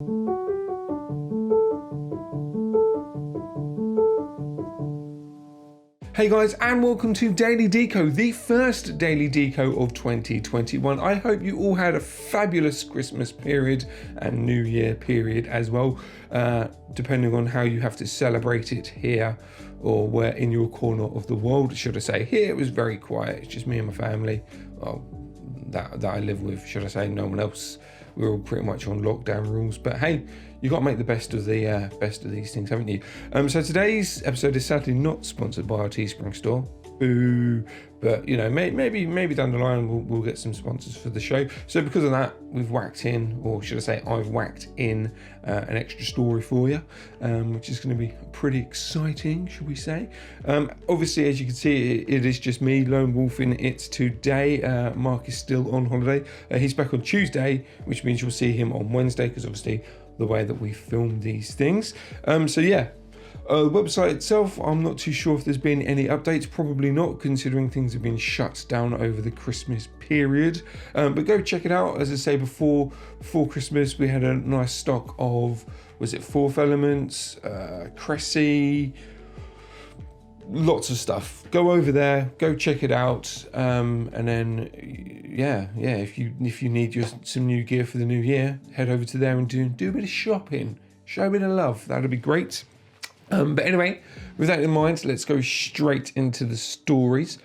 Hey guys, and welcome to Daily Deco, the first Daily Deco of 2021. I hope you all had a fabulous Christmas period and New Year period as well, depending on how you have to celebrate it here or where in your corner of the world, should I say. Here it was very quiet, it's just me and my family, well, that I live with, should I say, no one else. We're all pretty much on lockdown rules, but hey, you got to make the best of these things, haven't you? So today's episode is sadly not sponsored by our Teespring store. Boo! But you know, maybe down the line we'll get some sponsors for the show. So because of that, we've whacked in, or should I say, I've whacked in an extra story for you, which is going to be pretty exciting, should we say? Obviously, as you can see, it is just me, lone wolfing it today. Mark is still on holiday. He's back on Tuesday, which means you'll see him on Wednesday, because obviously the way that we film these things. So yeah. The website itself, I'm not too sure if there's been any updates, probably not, considering things have been shut down over the Christmas period. But go check it out. As I say, before Christmas, we had a nice stock of, was it Fourth Elements, Cressy, lots of stuff. Go over there, go check it out, and then yeah, if you need some new gear for the new year, head over to there and do a bit of shopping, show a bit of love. That'd be great. But anyway, with that in mind, let's go straight into the stories.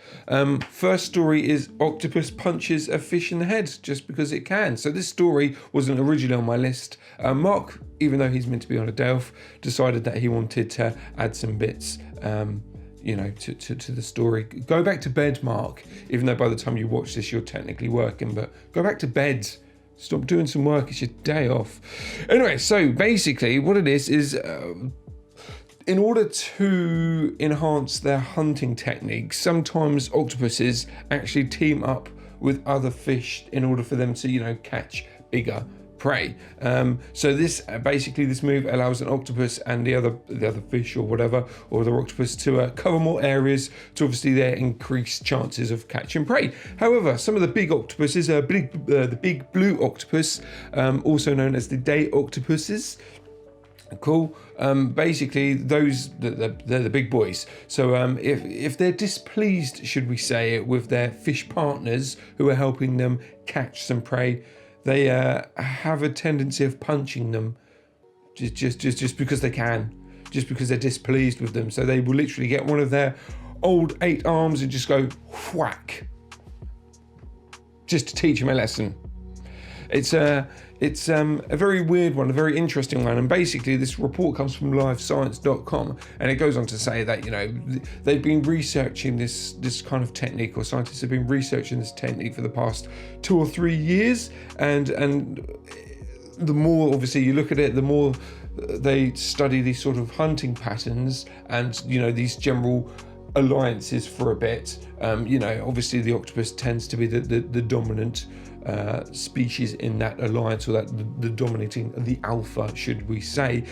First story is Octopus punches a fish in the head just because it can. So this story wasn't originally on my list. Mark, even though he's meant to be on a day off, decided that he wanted to add some bits, you know, to the story. Go back to bed, Mark, even though by the time you watch this, you're technically working, but go back to bed. Stop doing some work, it's your day off. Anyway, so basically what it is in order to enhance their hunting techniques, sometimes octopuses actually team up with other fish in order for them to, you know, catch bigger prey. So this move allows an octopus and the other fish or whatever, or the octopus to cover more areas to obviously their increased chances of catching prey. However, some of the big octopuses, the big blue octopus, also known as the day octopuses. Cool. Basically, they're the big boys. So if they're displeased, should we say, with their fish partners who are helping them catch some prey, they have a tendency of punching them just because they can, just because they're displeased with them. So they will literally get one of their old 8 arms and just go whack, just to teach them a lesson. It's a very weird one, a very interesting one, and basically this report comes from livescience.com, and it goes on to say that, you know, they've been researching this kind of technique, or scientists have been researching this technique for the past 2 or 3 years, and the more obviously you look at it, the more they study these sort of hunting patterns and, you know, these general alliances for a bit. You know, obviously the octopus tends to be the dominant species in that alliance, or that the dominating, the alpha, should we say.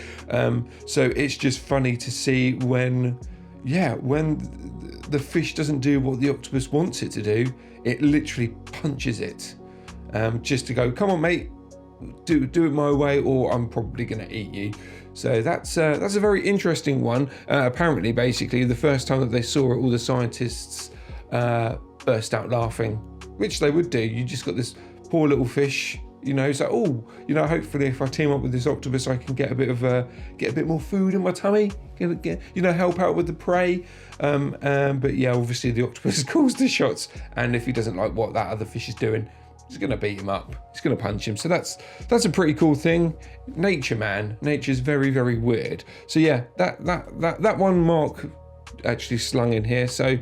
So it's just funny to see when the fish doesn't do what the octopus wants it to do, it literally punches it, just to go, come on mate, do it my way, or I'm probably gonna eat you. So that's a very interesting one. Apparently, basically, the first time that they saw it, all the scientists burst out laughing, which they would do. You just got this poor little fish, you know, so, oh, you know, hopefully if I team up with this octopus, I can get a bit more food in my tummy, get you know, help out with the prey. But yeah, obviously the octopus calls the shots, and if he doesn't like what that other fish is doing, he's gonna beat him up, he's gonna punch him. So that's a pretty cool thing. Nature, man, nature's very, very weird. So yeah, that one Mark actually slung in here. So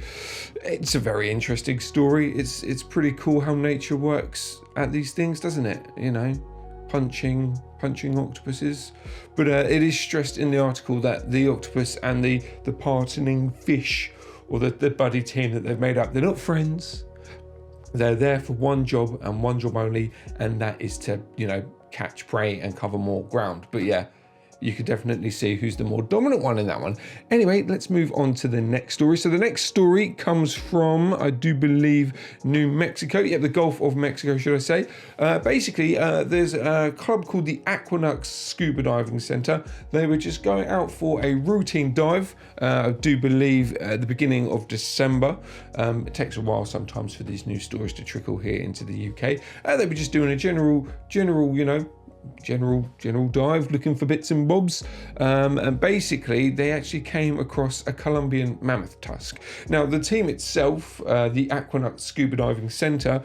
it's a very interesting story. It's pretty cool how nature works at these things, doesn't it? You know, punching octopuses. But it is stressed in the article that the octopus and the partnering fish, or the buddy team that they've made up, they're not friends. They're there for one job and one job only, and that is to, you know, catch prey and cover more ground. But yeah, you could definitely see who's the more dominant one in that one. Anyway, let's move on to the next story. So the next story comes from, I do believe, New Mexico. Yeah, the Gulf of Mexico, should I say. Basically, there's a club called the Aquanutz Scuba Diving Center. They were just going out for a routine dive, I do believe at the beginning of December. It takes a while sometimes for these news stories to trickle here into the UK. They were just doing a general, you know, general dive, looking for bits and bobs, and basically they actually came across a Colombian mammoth tusk. Now the team itself, the Aquanutz Scuba Diving Center,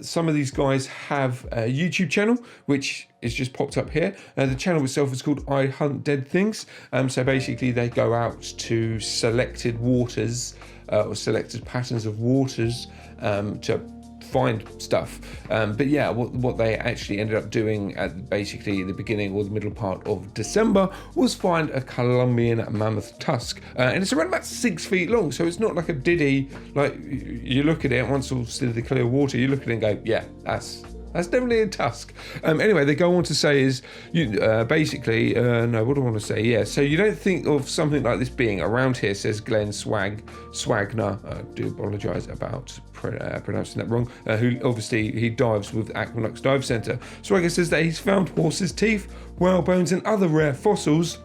some of these guys have a YouTube channel which is just popped up here. The channel itself is called I Hunt Dead Things. So basically they go out to selected waters or selected patterns of waters to find stuff, but yeah, what they actually ended up doing at basically the beginning or the middle part of December was find a Colombian mammoth tusk, and it's around about 6 feet long, so it's not like a diddy. Like, you look at it once it's in the clear water, you look at it and go, yeah, that's definitely a tusk. Anyway, they go on to say is, basically, no, what do I want to say? Yeah, so you don't think of something like this being around here, says Glenn Swagner. I do apologise about pronouncing that wrong. Who obviously he dives with Aquanutz Dive Centre. Swagger says that he's found horses' teeth, whale bones, and other rare fossils.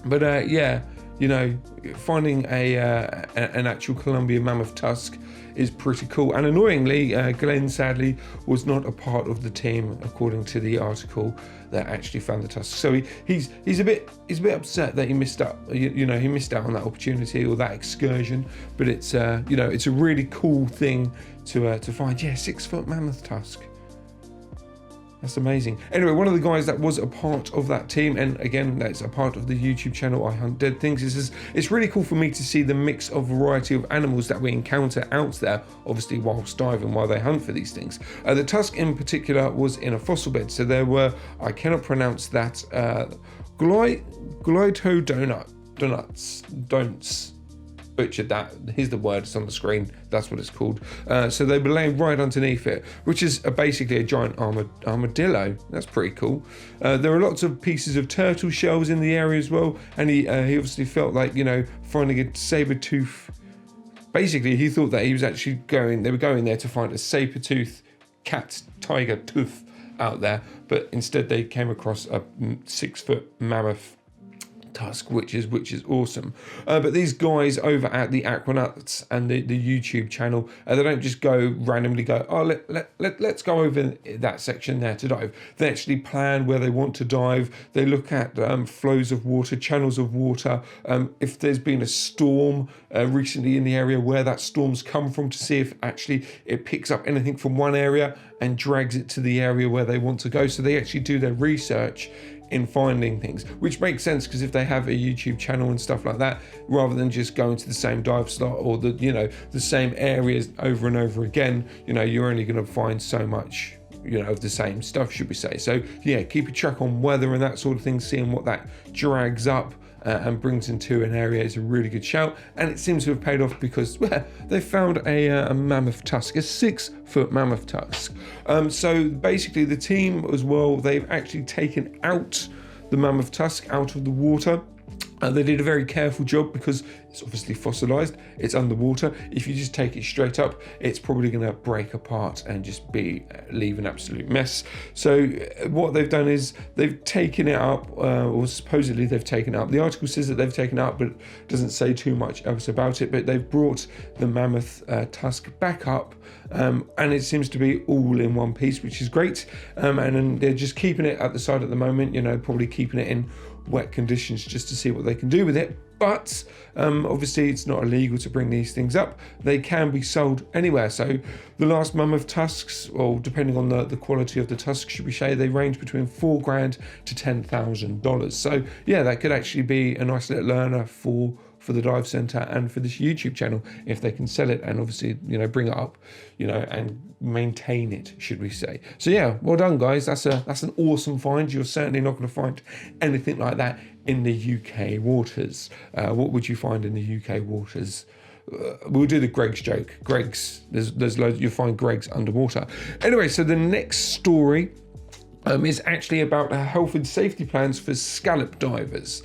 But yeah, you know, finding an actual Colombian mammoth tusk is pretty cool. And annoyingly, Glenn sadly was not a part of the team, according to the article that actually found the tusk. So he's a bit upset that he missed out. You know, he missed out on that opportunity or that excursion. But it's you know, it's a really cool thing to find. Yeah, 6 foot mammoth tusk. That's amazing. Anyway, one of the guys that was a part of that team, and again, that's a part of the YouTube channel I Hunt Dead Things, is it's really cool for me to see the mix of variety of animals that we encounter out there, obviously whilst diving, while they hunt for these things. The tusk in particular was in a fossil bed, so there were, I cannot pronounce that, Glitodonts. Butchered that. Here's the word, it's on the screen, that's what it's called. So they were laying right underneath it, which is basically a giant armadillo. That's pretty cool. There are lots of pieces of turtle shells in the area as well, and he obviously felt like, you know, finding a saber tooth. Basically, he thought that he was actually they were going there to find a saber tooth cat tiger tooth out there, but instead they came across a 6 foot mammoth tusk, which is awesome. But these guys over at the Aquanutz and the YouTube channel, they don't just randomly go, oh, let's go over that section there to dive. They actually plan where they want to dive. They look at flows of water, channels of water, if there's been a storm recently in the area, where that storm's come from, to see if actually it picks up anything from one area and drags it to the area where they want to go. So they actually do their research in finding things, which makes sense, because if they have a YouTube channel and stuff like that, rather than just going to the same dive slot or the same areas over and over again, you're only going to find so much of the same stuff, should we say. So yeah, keep a track on weather and that sort of thing, seeing what that drags up and brings into an area is a really good shout, and it seems to have paid off, because they found a mammoth tusk, a 6 foot mammoth tusk. So basically the team as well, they've actually taken out the mammoth tusk out of the water. They did a very careful job, because it's obviously fossilized, it's underwater. If you just take it straight up, it's probably going to break apart and just leave an absolute mess. So what they've done is they've taken it up, or supposedly they've taken it up. The article says that they've taken it up, but doesn't say too much else about it. But they've brought the mammoth tusk back up, and it seems to be all in one piece, which is great. And then they're just keeping it at the side at the moment, probably keeping it in wet conditions just to see what they can do with it. But obviously it's not illegal to bring these things up. They can be sold anywhere. So the last mammoth tusks, or depending on the quality of the tusk, should we say, they range between $4,000 to $10,000. So yeah, that could actually be a nice little earner for the dive center and for this YouTube channel, if they can sell it and obviously bring it up, and maintain it, should we say. So yeah, well done guys. That's an awesome find. You're certainly not going to find anything like that in the UK waters. What would you find in the UK waters? We'll do the Greg's joke. Greg's, there's loads. You'll find Greg's underwater. Anyway, so the next story is actually about health and safety plans for scallop divers.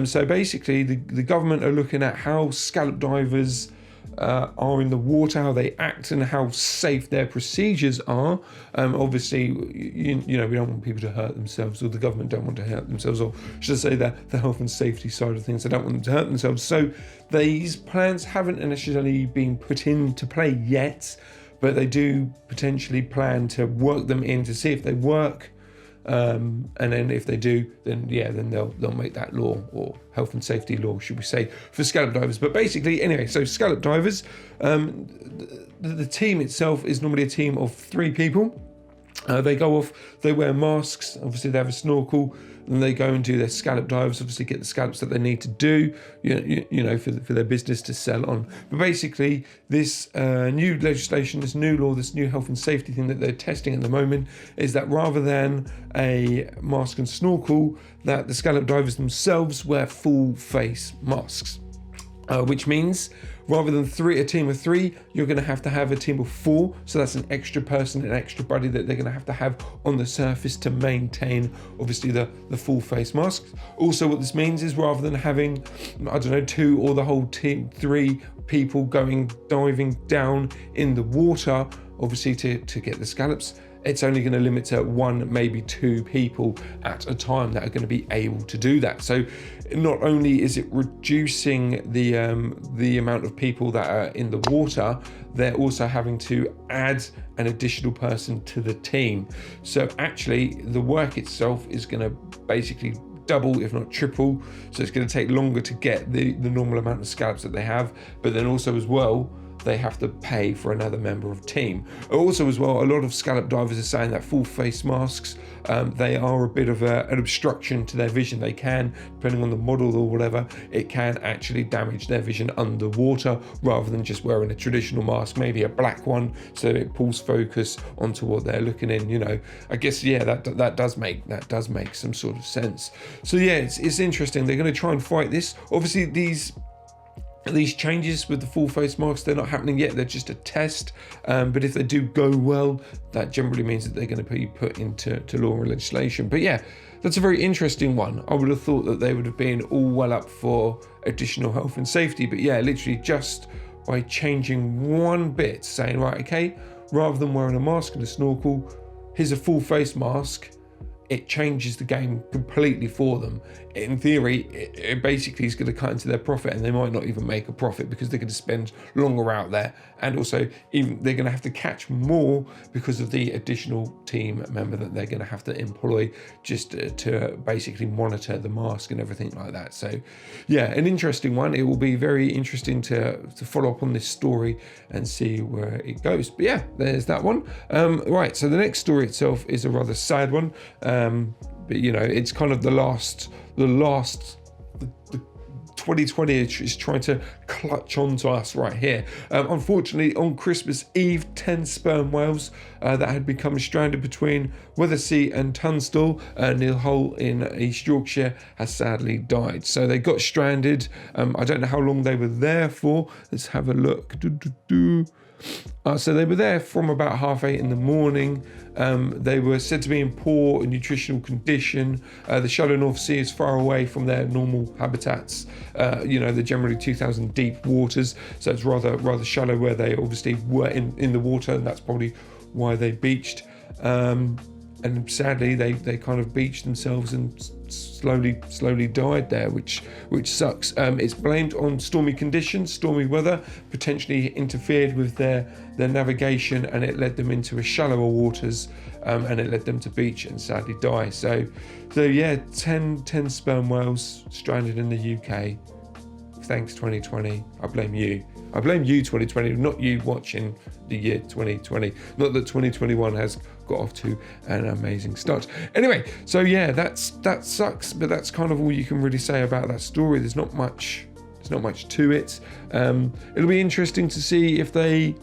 So basically, the government are looking at how scallop divers are in the water, how they act, and how safe their procedures are. Obviously, you know, we don't want people to hurt themselves, or the government don't want to hurt themselves, or should I say that the health and safety side of things, they don't want them to hurt themselves. So these plans haven't necessarily been put into play yet, but they do potentially plan to work them in to see if they work. And then if they do, then they'll make that law, or health and safety law, should we say, for scallop divers. But basically, anyway, so scallop divers, the team itself is normally a team of 3 people. They go off, they wear masks, obviously they have a snorkel, and they go and do their scallop dives, obviously get the scallops that they need to do, you know, for their business to sell on. But basically, this new legislation, this new law, this new health and safety thing that they're testing at the moment is that rather than a mask and snorkel, that the scallop divers themselves wear full face masks. Which means rather than a team of 3, you're going to have a team of 4. So that's an extra person, an extra buddy that they're going to have on the surface to maintain, obviously, the full face masks. Also, what this means is rather than having, I don't know, 2 or the whole team, 3 people going diving down in the water, obviously to get the scallops, it's only going to limit to 1, maybe 2 people at a time that are going to be able to do that. So not only is it reducing the amount of people that are in the water, they're also having to add an additional person to the team. So actually, the work itself is going to basically double, if not triple. So it's going to take longer to get the normal amount of scallops that they have, but then also as well, they have to pay for another member of team. Also as well, a lot of scallop divers are saying that full face masks, they are a bit of an obstruction to their vision. They can, depending on the model or whatever, it can actually damage their vision underwater, rather than just wearing a traditional mask, maybe a black one, so it pulls focus onto what they're looking in. You know, I guess, yeah, that does make some sort of sense. So yeah, it's interesting. They're going to try and fight this. Obviously, these changes with the full face masks, they're not happening yet, they're just a test, but if they do go well, that generally means that they're going to be put into law and legislation. But yeah, that's a very interesting one. I would have thought that they would have been all well up for additional health and safety, but yeah, literally just by changing one bit, saying, right, okay, rather than wearing a mask and a snorkel, here's a full face mask, it changes the game completely for them. In theory, it basically is going to cut into their profit, and they might not even make a profit because they're going to spend longer out there, and also even they're going to have to catch more because of the additional team member that they're going to have to employ just to basically monitor the mask and everything like that. So yeah, an interesting one. It will be very interesting to follow up on this story and see where it goes. But yeah, there's that one. Right, so the next story itself is a rather sad one. But you know, it's kind of the last 2020 is trying to clutch onto us right here. Unfortunately, on Christmas Eve, 10 sperm whales that had become stranded between Weathersea and Tunstall near Hull in East Yorkshire has sadly died. So they got stranded. I don't know how long they were there for. Let's have a look. So they were there from about 8:30 in the morning. They were said to be in poor nutritional condition. The shallow North Sea is far away from their normal habitats. You know, they're generally 2,000 deep waters, so it's rather shallow where they obviously were in the water, and that's probably why they beached. And sadly, they kind of beached themselves and slowly died there, which sucks. It's blamed on stormy conditions, stormy weather, potentially interfered with their navigation, and it led them into a shallower waters, and it led them to beach and sadly die. So yeah, 10 sperm whales stranded in the UK. Thanks 2020. I blame you. I blame you 2020, not you watching the year 2020. Not that 2021 has got off to an amazing start. Anyway, so yeah, that sucks, but that's kind of all you can really say about that story. There's not much to it. It'll be interesting to see if they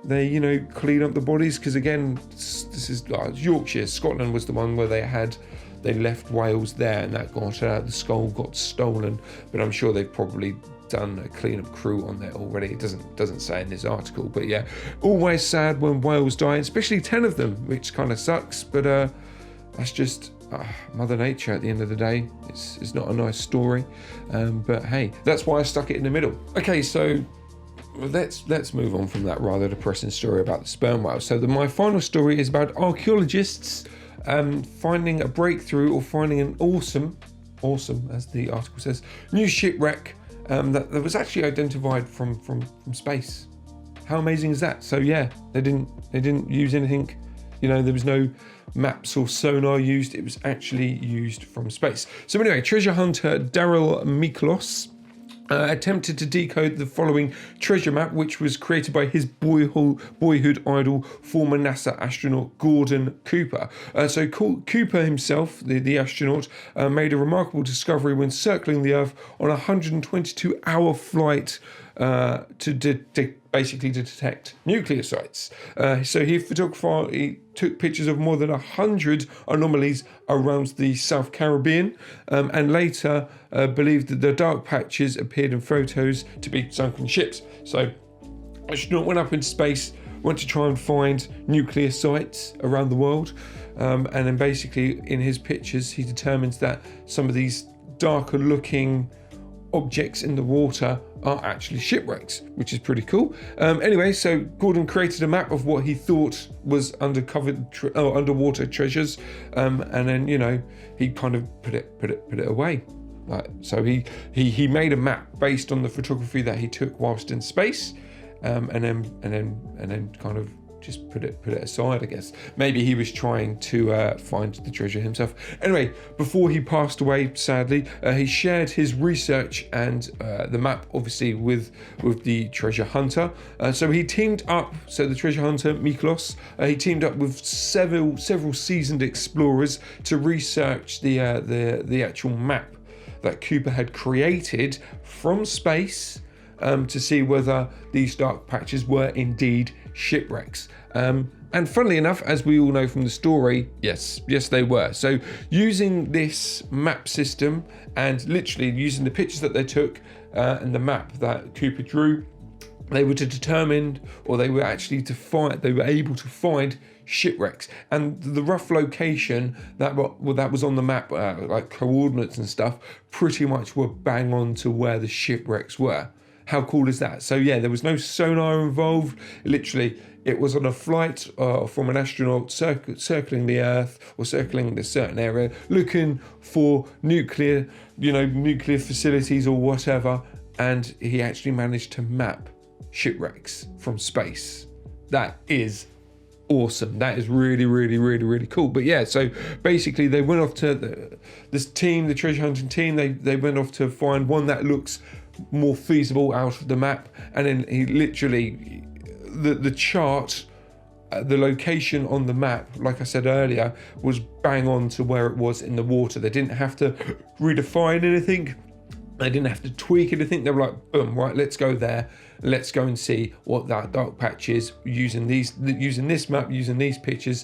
you know, clean up the bodies, because again, this is Yorkshire. Scotland was the one where they left whales there, and that got the skull got stolen, but I'm sure they've probably done a cleanup crew on there already. It doesn't say in this article, but yeah, always sad when whales die, especially 10 of them, which kind of sucks, but that's just Mother Nature at the end of the day. It's not a nice story, but hey, that's why I stuck it in the middle. Okay, so let's move on from that rather depressing story about the sperm whale. So my final story is about archaeologists finding a breakthrough, or finding an awesome, as the article says, new shipwreck that was actually identified from space. How amazing is that? So yeah, they didn't use anything, there was no maps or sonar used. It was actually used from space. So anyway, treasure hunter Daryl Miklos attempted to decode the following treasure map, which was created by his boyhood idol, former NASA astronaut Gordon Cooper. So Cooper himself, the astronaut, made a remarkable discovery when circling the Earth on a 122-hour flight to detect nuclear sites. So he took pictures of more than 100 anomalies around the South Caribbean, and later believed that the dark patches appeared in photos to be sunken ships. So astronaut went up into space, went to try and find nuclear sites around the world, and then basically in his pictures he determines that some of these darker looking objects in the water are actually shipwrecks, which is pretty cool. Anyway, so Gordon created a map of what he thought was underwater treasures, and then he kind of put it away. So he made a map based on the photography that he took whilst in space, and then kind of just put it aside, I guess. Maybe he was trying to find the treasure himself. Anyway, before he passed away, sadly, he shared his research and the map, obviously, with the treasure hunter. So he teamed up. So the treasure hunter Miklos, he teamed up with several seasoned explorers to research the actual map that Cooper had created from space, to see whether these dark patches were indeed shipwrecks. And funnily enough, as we all know from the story, yes, they were. So using this map system and literally using the pictures that they took and the map that Cooper drew, they were able to find shipwrecks. And the rough location that was on the map, like coordinates and stuff, pretty much were bang on to where the shipwrecks were. How cool is that? So yeah, there was no sonar involved. Literally, it was on a flight from an astronaut circling the Earth, or circling this certain area, looking for nuclear facilities or whatever, and he actually managed to map shipwrecks from space. That is awesome. That is really, really, really, really cool. But yeah, so basically they went off to this team, the treasure hunting team. They went off to find one that looks more feasible out of the map, and then he literally the chart, the location on the map, like I said earlier, was bang on to where it was in the water. They didn't have to redefine anything, they didn't have to tweak anything. They were like, boom, right, let's go there, let's go and see what that dark patch is, using this map, using these pictures,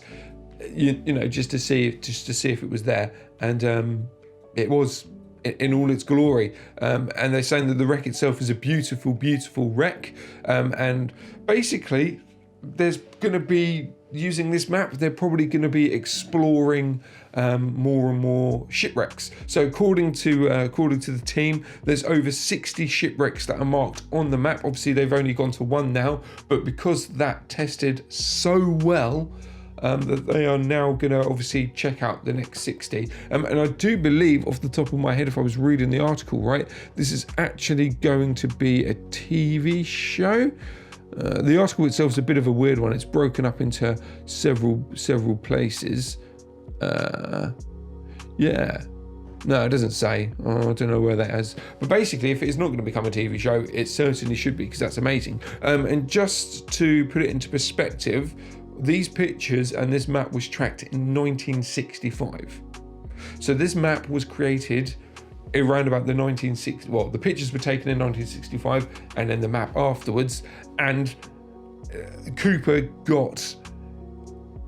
just to see if it was there. And it was in all its glory, and they're saying that the wreck itself is a beautiful, beautiful wreck, and basically there's going to be, using this map, they're probably going to be exploring more and more shipwrecks. So according to the team, there's over 60 shipwrecks that are marked on the map. Obviously they've only gone to one now, but because that tested so well, that they are now going to obviously check out the next 60. And I do believe, off the top of my head, if I was reading the article right, this is actually going to be a TV show. The article itself is a bit of a weird one. It's broken up into several places. Yeah. No, it doesn't say. I don't know where that is. But basically, if it's not going to become a TV show, it certainly should be, because that's amazing. And just to put it into perspective, these pictures and this map was tracked in 1965. So this map was created around about the 1960s. Well, the pictures were taken in 1965, and then the map afterwards. And Cooper got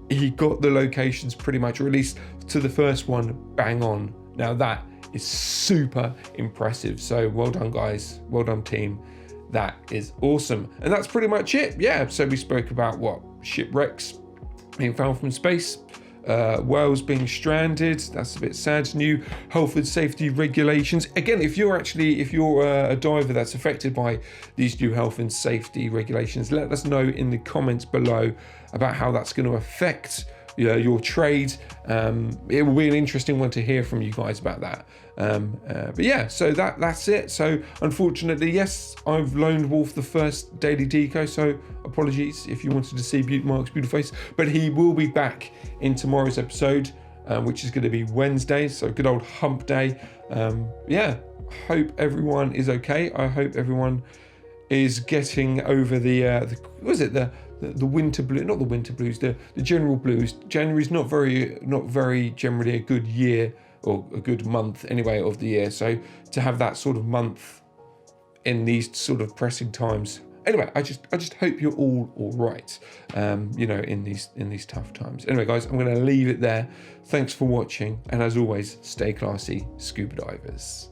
the locations pretty much, or at least to the first one, bang on. Now that is super impressive. So well done, guys. Well done, team. That is awesome. And that's pretty much it. Yeah, so we spoke about what? Shipwrecks being found from space, whales being stranded. That's a bit sad. New health and safety regulations. Again, if you're a diver that's affected by these new health and safety regulations, let us know in the comments below about how that's going to affect your trade. It will be an interesting one to hear from you guys about that. But yeah, so that's it. So unfortunately, yes, I've lone wolfed the first Daily Deco, so apologies if you wanted to see Mark's beautiful face, but he will be back in tomorrow's episode, which is going to be Wednesday, so good old hump day. Yeah, hope everyone is okay. I hope everyone is getting over the winter blue, not the winter blues, the general blues. January's not very generally a good year, or a good month anyway of the year. So to have that sort of month in these sort of pressing times. Anyway, I just hope you're all right, in these tough times. Anyway, guys, I'm going to leave it there. Thanks for watching, and as always, stay classy, scuba divers.